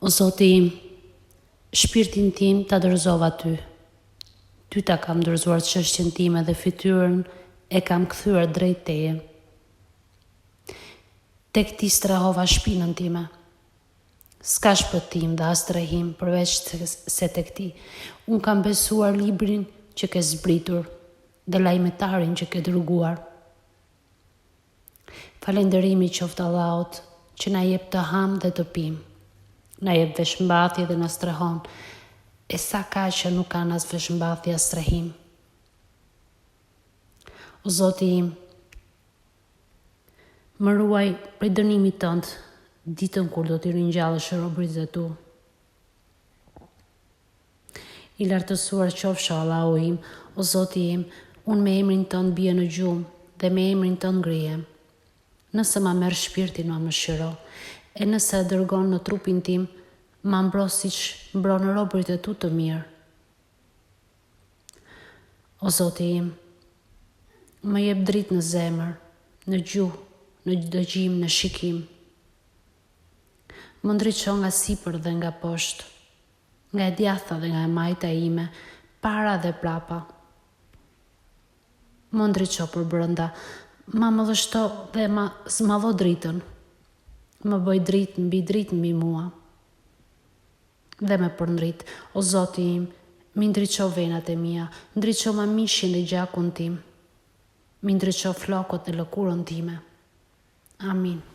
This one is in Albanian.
O Zoti im, shpirtin tim ta dorëzova ty. Ty ta kam dorëzuar çështjen time dhe fytyrën e kam kthyer drejt teje. Tek ti strehova shpinën time. S'ka shpëtim dhe as strehim përveç se tek ti. Unë kam besuar librin që ke zbritur dhe lajmetarin që ke dërguar. Falënderimi qoftë Allahut që na jep të ham dhe të pim. Na jep veshmbathje dhe na strehon. E sa ka që nuk kanë as veshmbathje as strehim. O Zoti im, më ruaj prej dënimit tënd ditën kur do t'i ringjallësh robërit e tu. I lartësuar qofsha Allahu im, o Zoti im, unë me emrin tënd bie në gjumë dhe me emrin tënd ngrihem. Nëse ma merr shpirtin, ma mëshiro, e nëse e dërgon në trupin tim, ma mbro siç mbron robërit e tu të mirë. O Zoti im, më jep dritë në zemër, në gjuhë, në dëgjim, në shikim. Më ndriço nga sipër dhe nga poshtë, nga e djatha dhe nga e majta ime, para dhe prapa. Më ndriço për brënda, ma më dështo dhe ma zmadho dritën. Më bëj dritë mbi mua. Dhe me përndrit, o Zoti im, mi ndriço venat e mia, ndriço ma mishin dhe gjakun tim, mi ndriço flokët e lëkurën time. Amin.